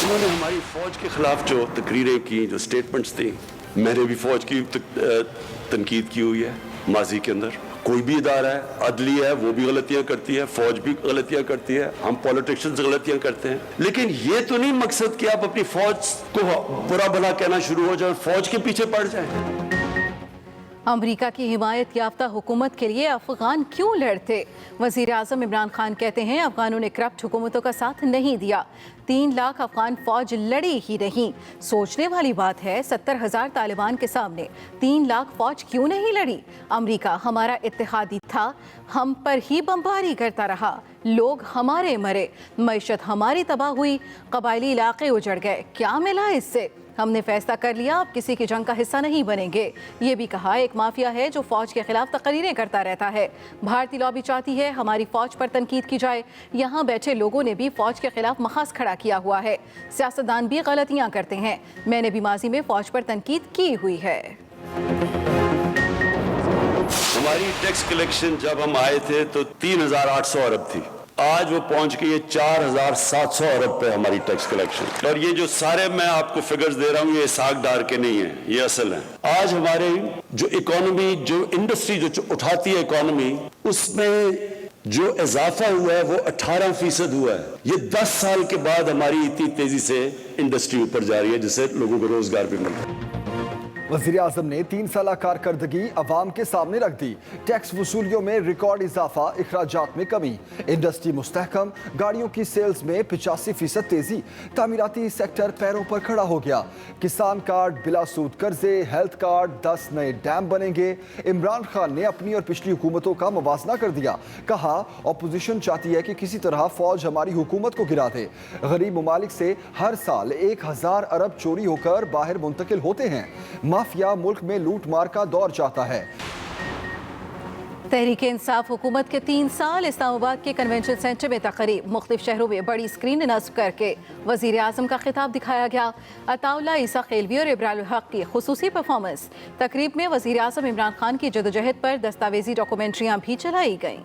انہوں نے ہماری فوج کے خلاف جو تقریریں کی, جو سٹیٹمنٹس تھیں, میں نے بھی فوج کی تنقید کی ہوئی ہے ماضی کے اندر. کوئی بھی ادارہ ہے, عدلیہ ہے, وہ بھی غلطیاں کرتی ہے, فوج بھی غلطیاں کرتی ہے, ہم پولیٹیشنز غلطیاں کرتے ہیں. لیکن یہ تو نہیں مقصد کہ آپ اپنی فوج کو برا بھلا کہنا شروع ہو جائیں, فوج کے پیچھے پڑ جائیں. امریکہ کی حمایت یافتہ حکومت کے لیے افغان کیوں لڑتے؟ وزیر اعظم عمران خان کہتے ہیں افغانوں نے کرپٹ حکومتوں کا ساتھ نہیں دیا. 3 لاکھ افغان فوج لڑی ہی نہیں. سوچنے والی بات ہے 70,000 طالبان کے سامنے 3 لاکھ فوج کیوں نہیں لڑی؟ امریکہ ہمارا اتحادی تھا, ہم پر ہی بمباری کرتا رہا, لوگ ہمارے مرے, معیشت ہماری تباہ ہوئی, قبائلی علاقے اجڑ گئے. کیا ملا اس سے؟ ہم نے فیصلہ کر لیا اب کسی کی جنگ کا حصہ نہیں بنیں گے. یہ بھی کہا ایک مافیا ہے جو فوج کے خلاف تقریریں کرتا رہتا ہے. بھارتی لابی چاہتی ہے ہماری فوج پر تنقید کی جائے. یہاں بیٹھے لوگوں نے بھی فوج کے خلاف مخاذ کھڑا کیا ہوا ہے. سیاستدان بھی غلطیاں کرتے ہیں. میں نے بھی ماضی میں فوج پر تنقید کی ہوئی ہے. ہماری ٹیکس کلیکشن جب ہم آئے تھے تو 3,800 ارب تھی. آج وہ پہنچ گئی ہے 4,700 ارب پہ ہماری ٹیکس کلیکشن. اور یہ جو سارے میں آپ کو فگرز دے رہا ہوں یہ اسحاق ڈار کے نہیں ہیں, یہ اصل ہیں. آج ہمارے جو اکانومی, جو انڈسٹری جو اٹھاتی ہے اکانومی, اس میں جو اضافہ ہوا ہے وہ 18% ہوا ہے. یہ 10 سال کے بعد ہماری اتنی تیزی سے انڈسٹری اوپر جا رہی ہے جس سے لوگوں کو روزگار بھی مل رہا ہے. وزیر اعظم نے 3 سالہ کارکردگی عوام کے سامنے رکھ دی. ٹیکس وصولیوں میں ریکارڈ اضافہ, اخراجات میں کمی, انڈسٹری مستحکم, گاڑیوں کی سیلز میں 85% تیزی, تعمیراتی سیکٹر پیروں پر کھڑا ہو گیا. کسان کارڈ بلا سود قرضے, ہیلتھ کارڈ, 10 نئے ڈیم بنیں گے. عمران خان نے اپنی اور پچھلی حکومتوں کا موازنہ کر دیا. کہا اپوزیشن چاہتی ہے کہ کسی طرح فوج ہماری حکومت کو گرا دے. غریب ممالک سے ہر سال 1,000 ارب چوری ہو کر باہر منتقل ہوتے ہیں. مافیا ملک میں لوٹ مار کا دور چاہتا ہے. تحریک انصاف حکومت کے 3 سال. اسلام آباد کے کنونشن سینٹر میں تقریب, مختلف شہروں میں بڑی اسکرین نصب کر کے وزیر اعظم کا خطاب دکھایا گیا. عطا اللہ عیسیٰ خیلوی اور ابراہیم الحق کی خصوصی پرفارمنس. تقریب میں وزیر اعظم عمران خان کی جدوجہد پر دستاویزی ڈاکومنٹریاں بھی چلائی گئیں.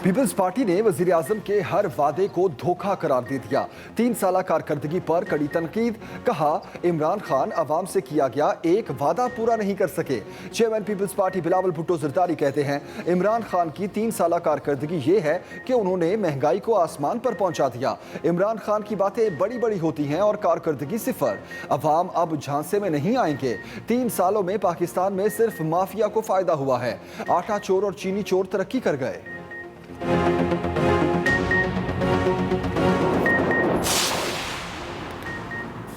پیپلز پارٹی نے وزیر اعظم کے ہر وعدے کو دھوکہ قرار دے دیا. 3 سالہ کارکردگی پر کڑی تنقید. کہا عمران خان عوام سے کیا گیا ایک وعدہ پورا نہیں کر سکے. Chairman peoples party Bilawal Bhutto Zardari کہتے ہیں عمران خان کی 3 سالہ کارکردگی یہ ہے کہ انہوں نے مہنگائی کو آسمان پر پہنچا دیا. عمران خان کی باتیں بڑی بڑی ہوتی ہیں اور کارکردگی صفر. عوام اب جھانسے میں نہیں آئیں گے. 3 سالوں میں پاکستان میں صرف مافیا کو فائدہ ہوا ہے. آٹا چور اور چینی چور ترقی کر گئے.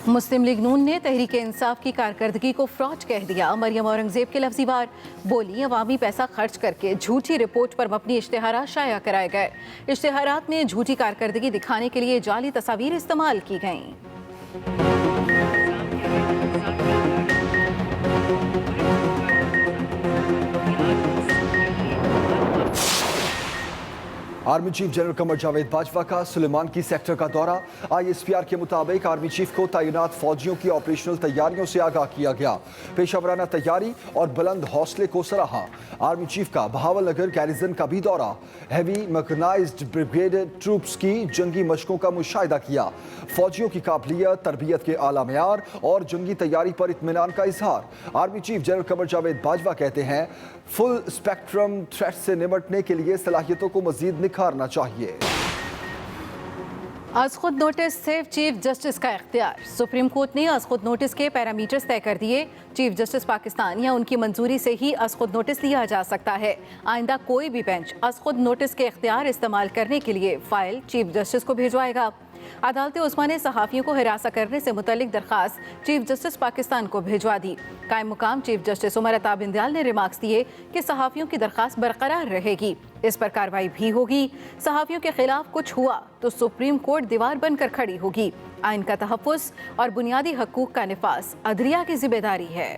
مسلم لیگ نون نے تحریک انصاف کی کارکردگی کو فراڈ کہہ دیا. مریم اورنگزیب کے لفظی وار, بولی عوامی پیسہ خرچ کر کے جھوٹی رپورٹ پر مبنی اشتہارات شائع کرائے گئے. اشتہارات میں جھوٹی کارکردگی دکھانے کے لیے جعلی تصاویر استعمال کی گئیں. Army chief general Qamar Javed Bajwa کا سلیمان کی سیکٹر کا دورہ. ISPR کے مطابق آرمی چیف کو تعینات فوجیوں کی آپریشنل تیاریوں سے آگاہ کیا گیا. پیشہ ورانہ تیاری اور بلند حوصلے کو سراہا. آرمی چیف کا بہاول نگر گیریزن کا بھی دورہ. ہیوی میکنائزڈ بریگیڈ ٹروپس کی جنگی مشقوں کا مشاہدہ کیا. فوجیوں کی قابلیت, تربیت کے اعلیٰ معیار اور جنگی تیاری پر اطمینان کا اظہار. Army chief general Qamar Javed Bajwa کہتے ہیں فل اسپیکٹرم تھریٹ سے نمٹنے کے لیے صلاحیتوں کو مزید نکھارنا چاہیے. از خود نوٹس صرف چیف جسٹس کا اختیار. سپریم کورٹ نے از خود نوٹس کے پیرامیٹرز طے کر دیے. چیف جسٹس پاکستان یا ان کی منظوری سے ہی از خود نوٹس لیا جا سکتا ہے. آئندہ کوئی بھی بینچ از خود نوٹس کے اختیار استعمال کرنے کے لیے فائل چیف جسٹس کو بھیجوائے گا. عدالت عظمیٰ نے صحافیوں کو ہراساں کرنے سے متعلق درخواست چیف جسٹس پاکستان کو بھیجوا دی. قائم مقام چیف جسٹس عمر عطا بندیال نے ریمارکس دیے کہ صحافیوں کی درخواست برقرار رہے گی, اس پر کارروائی بھی ہوگی. صحافیوں کے خلاف کچھ ہوا تو سپریم کورٹ دیوار بن کر کھڑی ہوگی. آئین کا تحفظ اور بنیادی حقوق کا نفاذ عدلیہ کی ذمہ داری ہے.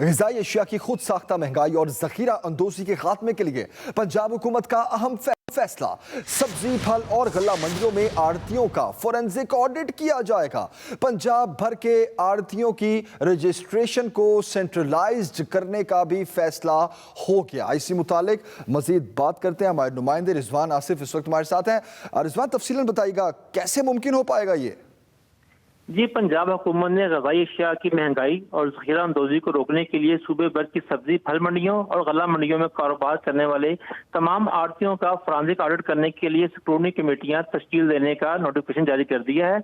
غذائی اشیاء کی خود ساختہ مہنگائی اور ذخیرہ اندوزی کے خاتمے کے لیے پنجاب حکومت کا اہم فیصلہ، سبزی پھل اور غلہ منڈیوں میں آڑھتیوں کا فورنزک آڈٹ کیا جائے گا۔ پنجاب بھر کے آڑھتیوں کی رجسٹریشن کو سینٹرلائزڈ کرنے کا بھی فیصلہ ہو گیا۔ اسی متعلق مزید بات کرتے ہیں، ہمارے نمائندے رضوان آصف اس وقت ہمارے ساتھ ہیں۔ رضوان، تفصیلاً بتائیے گا کیسے ممکن ہو پائے گا یہ؟ جی، پنجاب حکومت نے غذائی اشیاء کی مہنگائی اور ذخیرہ اندوزی کو روکنے کے لیے صوبے بھر کی سبزی پھل منڈیوں اور غلہ منڈیوں میں کاروبار کرنے والے تمام آڑھتیوں کا فورنزک آڈٹ کرنے کے لیے اسکروٹنی کمیٹیاں تشکیل دینے کا نوٹیفکیشن جاری کر دیا ہے۔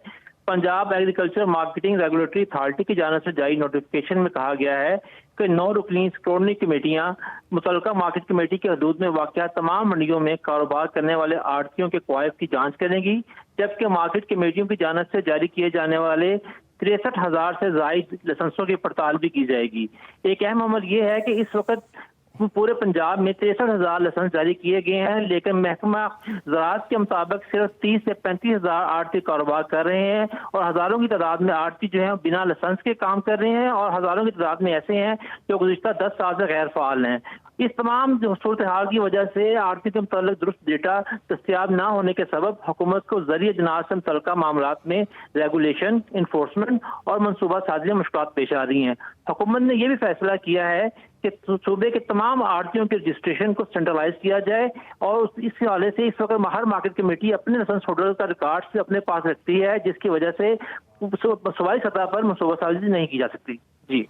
Punjab agriculture marketing regulatory authority کی جانب سے جاری نوٹیفکیشن میں کہا گیا ہے کہ 9 رکنی اسکروٹنی کمیٹیاں متعلقہ مارکیٹ کمیٹی کے حدود میں واقع تمام منڈیوں میں کاروبار کرنے والے آڑھتیوں کے کوائف کی جانچ کریں گی، جبکہ مارکیٹ کمیٹیوں کی جانب سے جاری کیے جانے والے 63,000 سے زائد لائسنسوں کی پڑتال بھی کی جائے گی۔ ایک اہم عمل یہ ہے کہ اس وقت پورے پنجاب میں 63,000 لائسنس جاری کیے گئے ہیں، لیکن محکمہ زراعت کے مطابق صرف 30 سے 35,000 آڑھتی کاروبار کر رہے ہیں، اور ہزاروں کی تعداد میں آڑھتی جو ہیں بنا لائسنس کے کام کر رہے ہیں، اور ہزاروں کی تعداد میں ایسے ہیں جو گزشتہ 10 سال سے غیر فعال ہیں۔ اس تمام صورتحال کی وجہ سے آڑھتی کے متعلق درست ڈیٹا دستیاب نہ ہونے کے سبب حکومت کو ذریعہ اجناس سے متعلقہ معاملات میں ریگولیشن، انفورسمنٹ اور منصوبہ سازی میں مشکلات پیش آ رہی ہیں۔ حکومت نے یہ بھی فیصلہ کیا ہے کہ صوبے کے تمام آڑھتیوں کے رجسٹریشن کو سینٹرلائز کیا جائے، اور اس حوالے سے اس وقت ہر مارکیٹ کمیٹی اپنے لائسنس ہولڈر کا ریکارڈ اپنے پاس رکھتی ہے، جس کی وجہ سے صوبائی سطح پر منصوبہ سازی نہیں کی جا سکتی۔